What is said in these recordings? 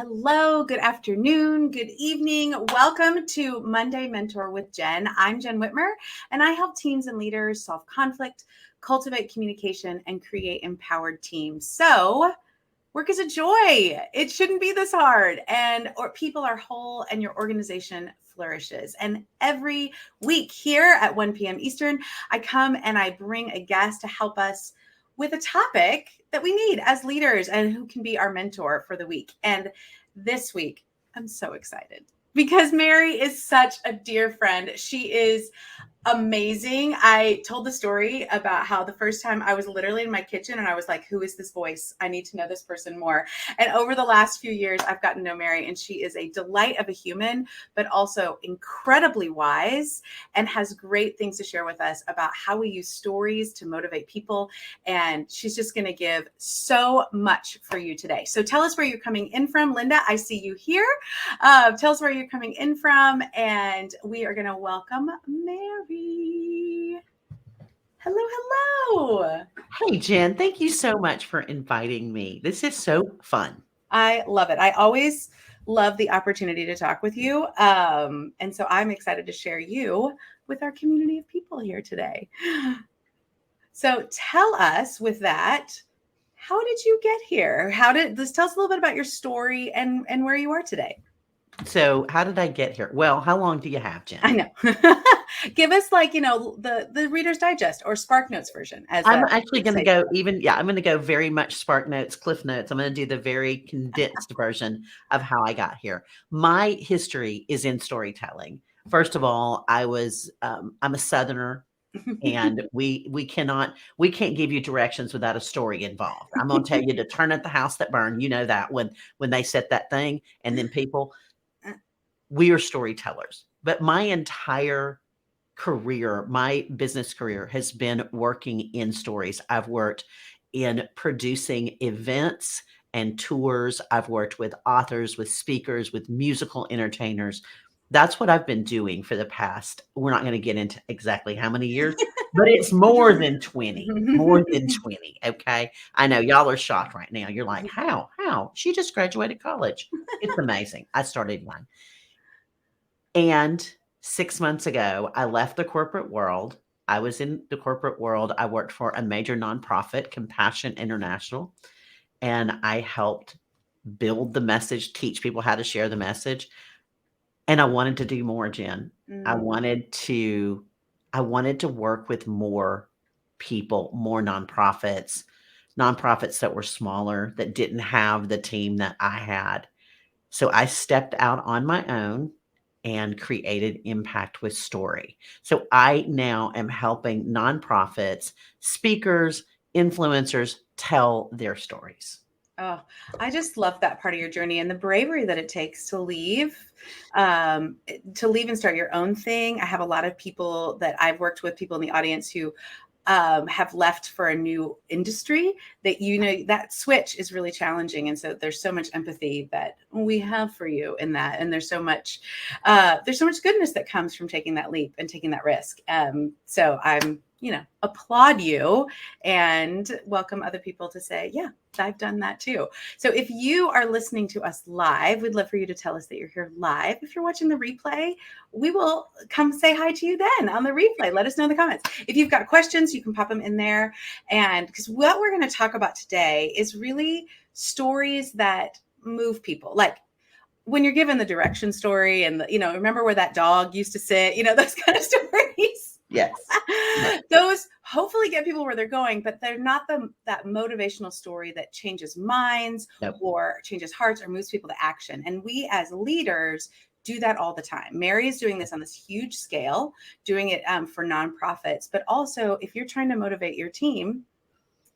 Hello, good afternoon, good evening. Welcome to Monday Mentor with Jen. I'm Jen Whitmer, and I help teams and leaders solve conflict, cultivate communication, and create empowered teams. So, work is a joy. It shouldn't be this hard. Or people are whole and your organization flourishes. And every week here at 1 p.m. Eastern, I come and I bring a guest to help us with a topic that we need as leaders and who can be our mentor for the week. And this week, I'm so excited because Mary is such a dear friend. She is amazing. I told the story about how the first time I was literally in my kitchen and I was like, who is this voice? I need to know this person more. And over the last few years, I've gotten to know Mary, and she is a delight of a human, but also incredibly wise and has great things to share with us about how we use stories to motivate people. And she's just going to give so much for you today. So tell us where you're coming in from. Linda, I see you here. Tell us where you're coming in from, and we are going to welcome Mary. Hello, hello. Hey, Jen, thank you so much for inviting me. This is so fun. I love it. I always love the opportunity to talk with you. And so I'm excited to share you with our community of people here today. So tell us with that, how did you get here? Tell us a little bit about your story and where you are today. So how did I get here? Well, how long do you have, Jen? I know. Give us the Reader's Digest or Spark Notes version. I'm actually going to go I'm going to go very much Spark Notes, Cliff Notes. I'm going to do the very condensed version of how I got here. My history is in storytelling. First of all, I'm a Southerner. And we can't give you directions without a story involved. I'm going to tell you to turn at the house that burned. You know that when they said that thing, and then we are storytellers. But my entire career, my business career, has been working in stories. I've worked in producing events and tours. I've worked with authors, with speakers, with musical entertainers. That's what I've been doing for the past, we're not going to get into exactly how many years, but it's more than 20, okay? I know y'all are shocked right now. You're like, how? She just graduated college. It's amazing. I started young. And 6 months ago, I left the corporate world. I was in the corporate world. I worked for a major nonprofit, Compassion International, and I helped build the message, teach people how to share the message. And I wanted to do more, Jen. I wanted to work with more people, more nonprofits that were smaller, that didn't have the team that I had. So I stepped out on my own and created impact with story. So I now am helping nonprofits, speakers, influencers tell their stories. Oh, I just love that part of your journey and the bravery that it takes to leave and start your own thing. I have a lot of people that I've worked with, people in the audience who have left for a new industry that, that switch is really challenging. And so there's so much empathy that we have for you in that. And there's so much goodness that comes from taking that leap and taking that risk. So I'm, applaud you and welcome other people to say, yeah, I've done that too. So if you are listening to us live, we'd love for you to tell us that you're here live. If you're watching the replay, we will come say hi to you then on the replay. Let us know in the comments. If you've got questions, you can pop them in there. And because what we're going to talk about today is really stories that move people. Like when you're given the direction story and, remember where that dog used to sit, those kind of stories. Yes. Those hopefully get people where they're going, but they're not that motivational story that changes minds or changes hearts or moves people to action. And we as leaders do that all the time. Mary is doing this on this huge scale, doing it for nonprofits, but also if you're trying to motivate your team,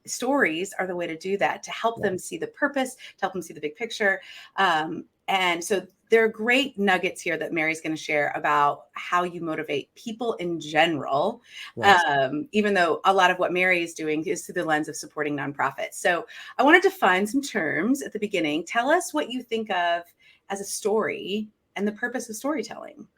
stories are the way to do that, to help them see the purpose, to help them see the big picture. And so there are great nuggets here that Mary's going to share about how you motivate people in general, even though a lot of what Mary is doing is through the lens of supporting nonprofits. So I wanted to find some terms at the beginning. Tell us what you think of as a story and the purpose of storytelling.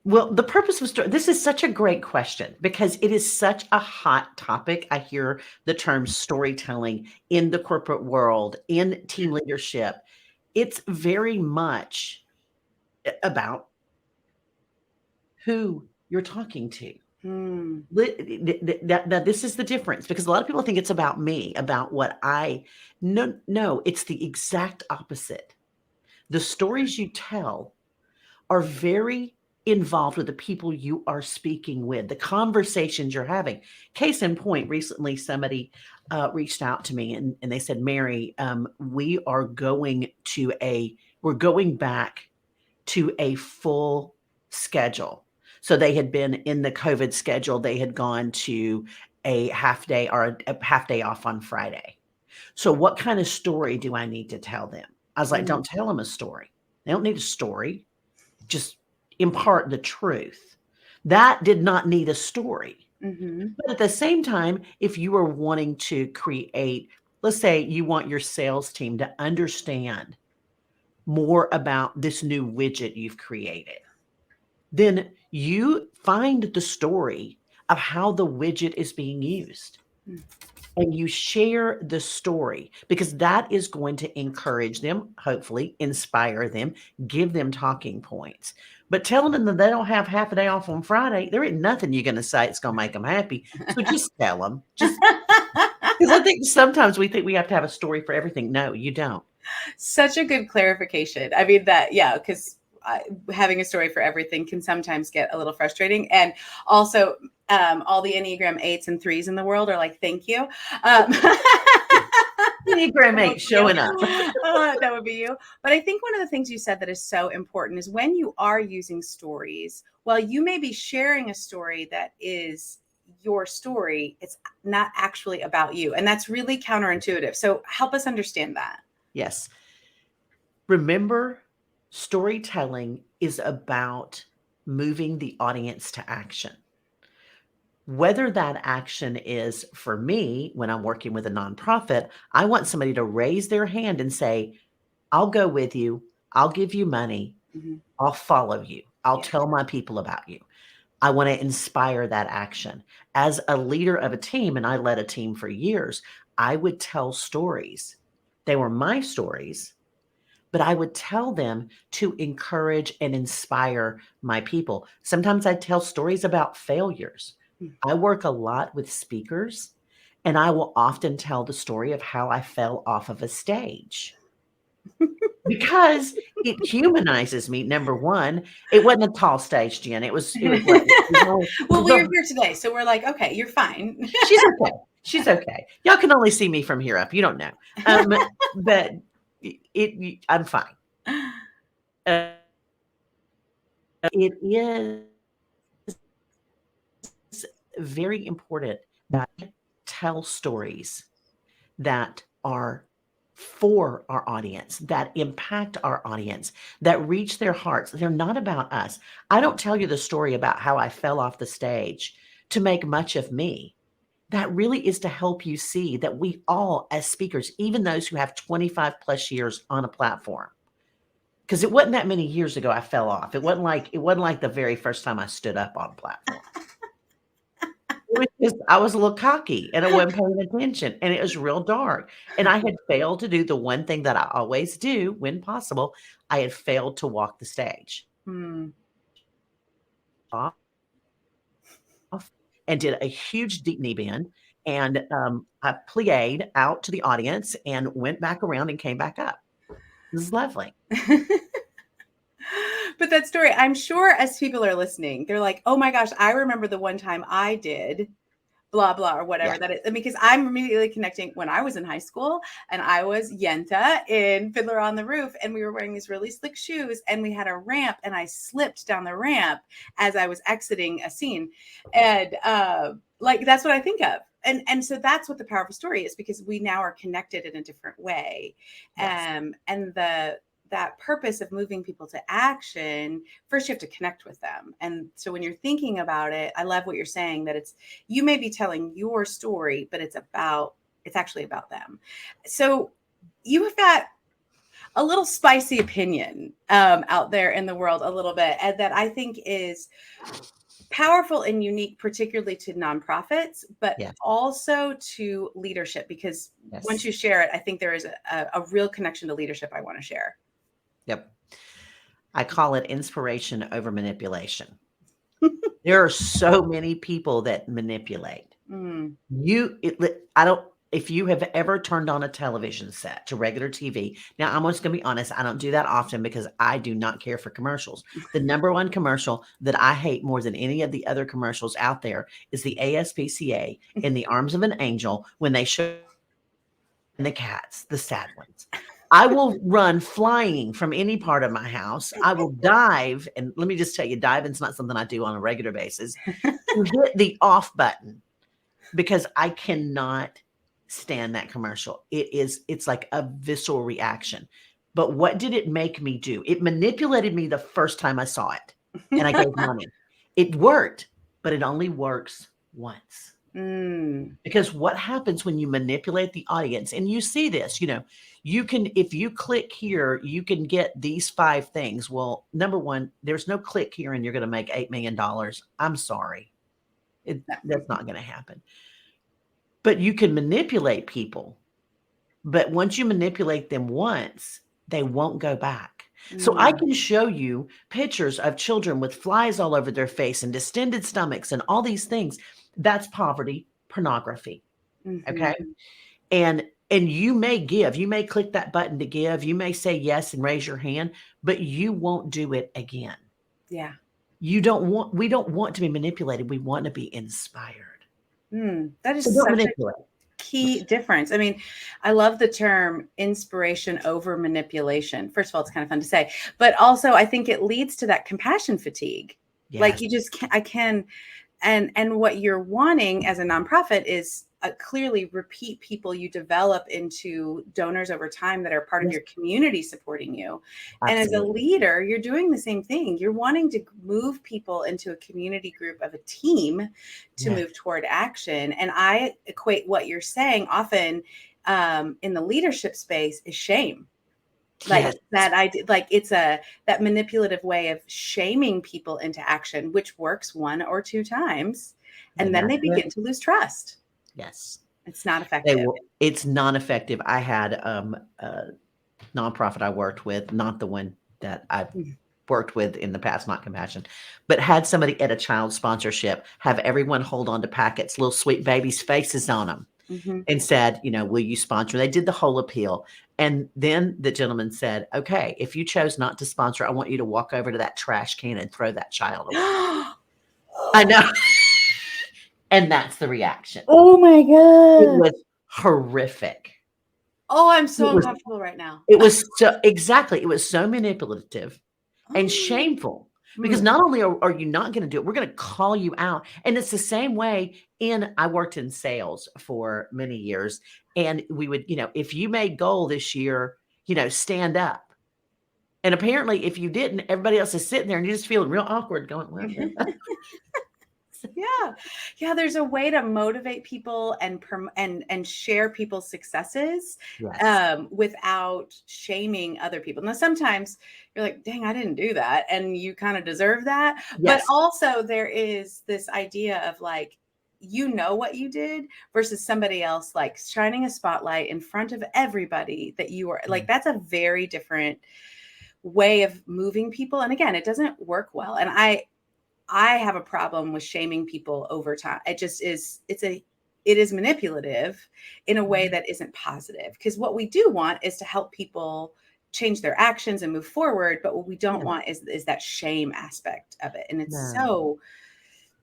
Well, the purpose of story, this is such a great question because it is such a hot topic. I hear the term storytelling in the corporate world, in team leadership. it's very much about who you're talking to. Now, this is the difference, because a lot of people think it's about me, about what no, it's the exact opposite. The stories you tell are very involved with the people you are speaking with, the conversations you're having. Case in point, recently somebody reached out to me and they said, Mary, we're going back to a full schedule. So they had been in the COVID schedule. They had gone to a half day or a half day off on Friday. So what kind of story do I need to tell them? I was like, don't tell them a story. They don't need a story. Just impart the truth. That did not need a story. But at the same time, if you are wanting to create, let's say you want your sales team to understand more about this new widget you've created, then you find the story of how the widget is being used. And you share the story, because that is going to encourage them, hopefully inspire them, give them talking points. But telling them that they don't have half a day off on Friday, there ain't nothing you're going to say it's going to make them happy. So just tell them. Just because I think sometimes we think we have to have a story for everything. No, you don't. Such a good clarification. I mean, because having a story for everything can sometimes get a little frustrating. And also, all the Enneagram 8s and 3s in the world are like, thank you. Enneagram 8 showing up. That would be you. But I think one of the things you said that is so important is when you are using stories, while you may be sharing a story that is your story, it's not actually about you. And that's really counterintuitive. So help us understand that. Yes. Remember, storytelling is about moving the audience to action. Whether that action is, for me, when I'm working with a nonprofit, I want somebody to raise their hand and say, I'll go with you. I'll give you money. I'll follow you. I'll tell my people about you. I want to inspire that action. As a leader of a team, and I led a team for years, I would tell stories. They were my stories, but I would tell them to encourage and inspire my people. Sometimes I tell stories about failures. I work a lot with speakers, and I will often tell the story of how I fell off of a stage. Because it humanizes me. Number one, it wasn't a tall stage, Jen. It was what? Well, we're here today, so we're like, okay, you're fine. She's okay. She's okay. Y'all can only see me from here up. You don't know. But I'm fine. It is very important that we tell stories that are for our audience, that impact our audience, that reach their hearts. They're not about us. I don't tell you the story about how I fell off the stage to make much of me. That really is to help you see that we all, as speakers, even those who have 25 plus years on a platform, because it wasn't that many years ago I fell off. It wasn't like the very first time I stood up on a platform. It was just, I was a little cocky and I wasn't paying attention, and it was real dark. And I had failed to do the one thing that I always do when possible. I had failed to walk the stage. Off and did a huge deep knee bend. And I plied out to the audience and went back around and came back up. This is lovely. But that story, I'm sure as people are listening, they're like, oh my gosh, I remember the one time I did blah, blah, or whatever that is. Because I'm immediately connecting when I was in high school and I was Yenta in Fiddler on the Roof, and we were wearing these really slick shoes and we had a ramp and I slipped down the ramp as I was exiting a scene. And that's what I think of. And so that's what the powerful story is, because we now are connected in a different way. Yes. And that purpose of moving people to action, first you have to connect with them. And so when you're thinking about it, I love what you're saying, that you may be telling your story, but it's actually about them. So you have got a little spicy opinion out there in the world a little bit, and that I think is powerful and unique, particularly to nonprofits, but also to leadership, because once you share it, I think there is a real connection to leadership I want to share. Yep. I call it inspiration over manipulation. There are so many people that manipulate. Mm. I don't, if you have ever turned on a television set to regular TV, now I'm just going to be honest, I don't do that often because I do not care for commercials. The number one commercial that I hate more than any of the other commercials out there is the ASPCA in the arms of an angel when they show the cats, the sad ones. I will run flying from any part of my house. I will dive. And let me just tell you, diving's not something I do on a regular basis. To hit the off button because I cannot stand that commercial. It's like a visceral reaction. But what did it make me do? It manipulated me the first time I saw it and I gave money. It worked, but it only works once. Because what happens when you manipulate the audience, and you see this, you can, if you click here, you can get these 5 things. Well, number one, there's no click here and you're going to make $8 million. I'm sorry. That's not going to happen. But you can manipulate people. But once you manipulate them once, they won't go back. So I can show you pictures of children with flies all over their face and distended stomachs and all these things. That's poverty, pornography. Okay. And you may click that button to give, you may say yes and raise your hand, but you won't do it again. Yeah. We don't want to be manipulated. We want to be inspired. That is such a key difference. I mean, I love the term inspiration over manipulation. First of all, it's kind of fun to say, but also I think it leads to that compassion fatigue. Yes. Like you just and what you're wanting as a nonprofit is clearly repeat people you develop into donors over time that are part of your community supporting you. Absolutely. And as a leader, you're doing the same thing. You're wanting to move people into a community group of a team to move toward action. And I equate what you're saying often in the leadership space is shame. Like it's that manipulative way of shaming people into action, which works 1 or 2 times. And then they begin to lose trust. Yes. It's not effective. It's not effective. I had a nonprofit I worked with, not the one that I've worked with in the past, not Compassion, but had somebody at a child sponsorship have everyone hold on to packets, little sweet babies' faces on them, and said, will you sponsor? They did the whole appeal. And then the gentleman said, okay, if you chose not to sponsor, I want you to walk over to that trash can and throw that child away. I know. And that's the reaction. Oh my God. It was horrific. Oh, I'm so uncomfortable right now. It was it was so manipulative and shameful because not only are you not going to do it, we're going to call you out. And it's the same way I worked in sales for many years. And we would, if you made goal this year, stand up. And apparently if you didn't, everybody else is sitting there and you just feeling real awkward going, well, Yeah. There's a way to motivate people and share people's successes without shaming other people. Now, sometimes you're like, dang, I didn't do that. And you kind of deserve that. Yes. But also there is this idea of like, what you did versus somebody else, like shining a spotlight in front of everybody that you are like, that's a very different way of moving people. And again, it doesn't work well. And I have a problem with shaming people over time. It just is, it is manipulative in a way that isn't positive. Because what we do want is to help people change their actions and move forward. But what we don't want is that shame aspect of it. And it's so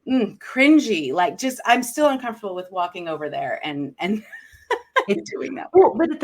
cringy. Like I'm still uncomfortable with walking over there and doing that. Well, but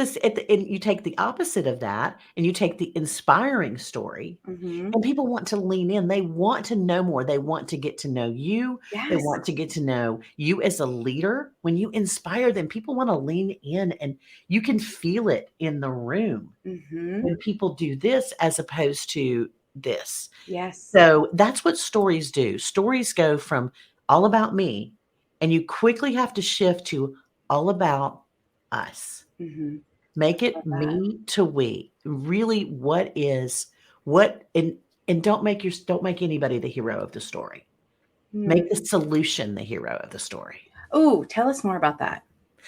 and you take the opposite of that and you take the inspiring story and people want to lean in. They want to know more. They want to get to know you. Yes. They want to get to know you as a leader. When you inspire them, people want to lean in and you can feel it in the room when people do this as opposed to this. Yes. So that's what stories do. Stories go from all about me and you quickly have to shift to all about us. Make it me to we. Really, and don't make anybody the hero of the story. Make the solution the hero of the story. Oh, tell us more about that.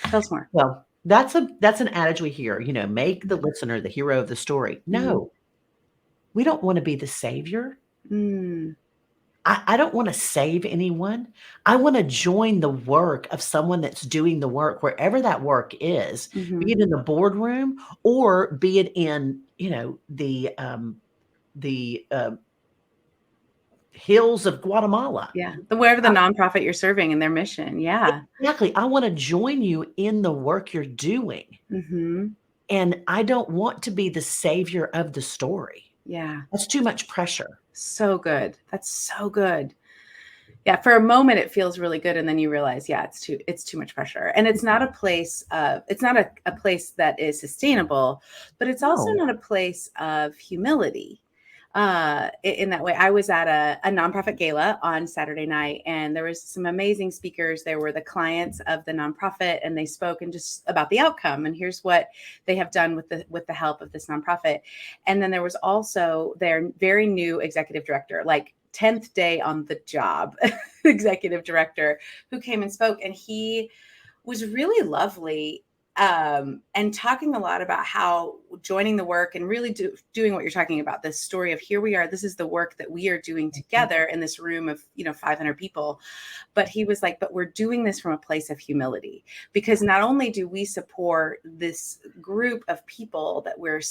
Tell us more. Well, that's an adage we hear, make the listener the hero of the story. No, we don't want to be the savior. Mm, I don't want to save anyone. I want to join the work of someone that's doing the work, wherever that work is, be mhm. it in the boardroom or be it in, the hills of Guatemala. Yeah. Wherever the nonprofit you're serving and their mission. Yeah. Exactly. I want to join you in the work you're doing. Mhm. And I don't want to be the savior of the story. Yeah. That's too much pressure. So good. That's so good. Yeah, for a moment it feels really good, and then you realize, yeah, it's too much pressure. And it's not a place of it's not a place that is sustainable, but it's also No. not a place of humility. In that way, I was at a nonprofit gala on Saturday night, and there was some amazing speakers. There were the clients of the nonprofit, and they spoke and just about the outcome. And here's what they have done with the help of this nonprofit. And then there was also their very new executive director, like 10th day on the job, executive director, who came and spoke. And he was really lovely, and talking a lot about how joining the work and really doing what you're talking about, this story of here we are, this is the work that we are doing together in this room of 500 people. But he was like, but we're doing this from a place of humility, because not only do we support this group of people that we're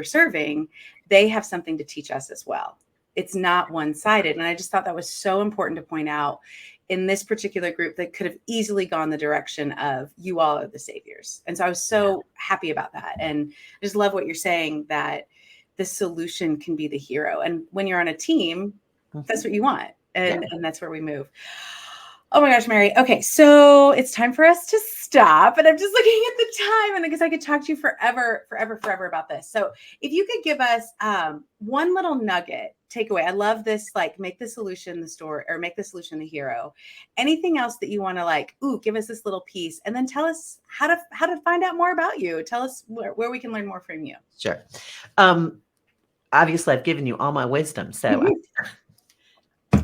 serving, they have something to teach us as well. It's not one-sided. And I just thought that was so important to point out in this particular group that could have easily gone the direction of you all are the saviors. And so I was so happy about that. And I just love what you're saying, that the solution can be the hero. And when you're on a team, that's what you want. And that's where we move. Oh my gosh, Mary. Okay, so it's time for us to stop. And I'm just looking at the time, and because I could talk to you forever about this. So if you could give us one little nugget takeaway. I love this, like, make the solution the story, or make the solution the hero. Anything else that you want to, like, give us this little piece, and then tell us how to find out more about you. Tell us where we can learn more from you. Sure. Obviously, I've given you all my wisdom, so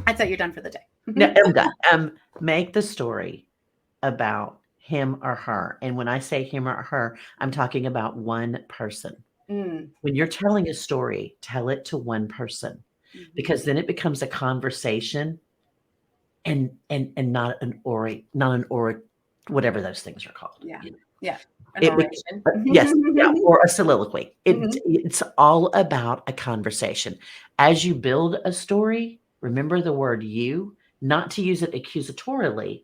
I thought you're done for the day. no, I'm done. Make the story about him or her. And when I say him or her, I'm talking about one person. Mm. When you're telling a story, tell it to one person, because then it becomes a conversation and not an whatever those things are called. Yeah. You know? Yeah. An It oration. yes, yeah, or a soliloquy. It's all about a conversation. As you build a story, remember the word "you," not to use it accusatorily,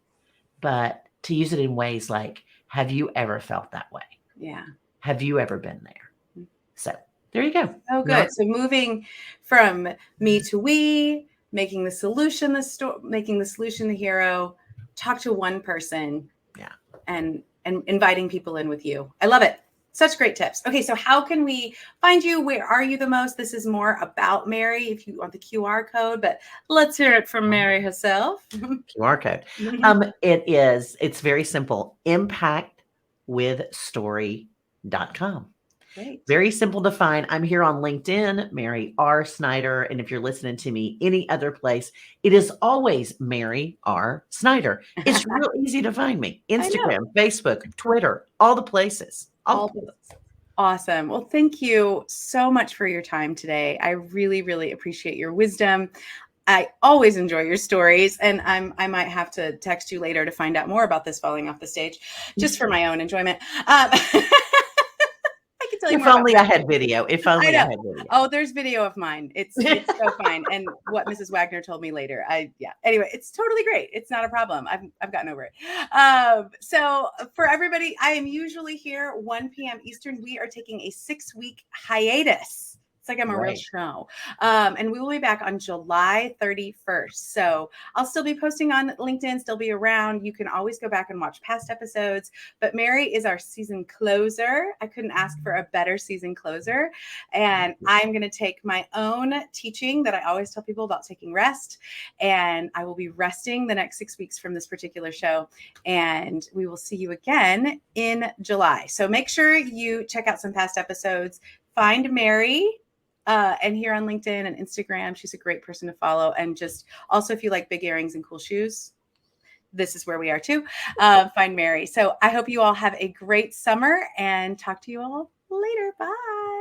but to use it in ways like, "Have you ever felt that way? Yeah. Have you ever been there?" So there you go. Oh, good. So moving from me to we, making the solution the hero. Talk to one person. Yeah. And inviting people in with you. I love it. Such great tips. Okay, so how can we find you? Where are you the most? This is more about Mary if you want the QR code, but let's hear it from Mary herself. QR code. It's very simple. Impactwithstory.com. Great. Very simple to find. I'm here on LinkedIn, Mary R. Snyder. And if you're listening to me any other place, it is always Mary R. Snyder. It's real easy to find me. Instagram, Facebook, Twitter, all the places. All the places. Awesome. Well, thank you so much for your time today. I really, really appreciate your wisdom. I always enjoy your stories, and I might have to text you later to find out more about this falling off the stage, just for my own enjoyment. I can tell you If more only I had video. If only I had video. Oh, there's video of mine. It's so fine. And what Mrs. Wagner told me later. Anyway, it's totally great. It's not a problem. I've gotten over it. So for everybody, I am usually here 1 p.m. Eastern. We are taking a 6-week hiatus. It's like I'm a real show. And we will be back on July 31st. So I'll still be posting on LinkedIn, still be around. You can always go back and watch past episodes. But Mary is our season closer. I couldn't ask for a better season closer. And I'm going to take my own teaching that I always tell people about, taking rest. And I will be resting the next 6 weeks from this particular show. And we will see you again in July. So make sure you check out some past episodes. Find Mary. And here on LinkedIn and Instagram, she's a great person to follow. And just also, if you like big earrings and cool shoes, this is where we are too. Find Mary. So I hope you all have a great summer, and talk to you all later. Bye.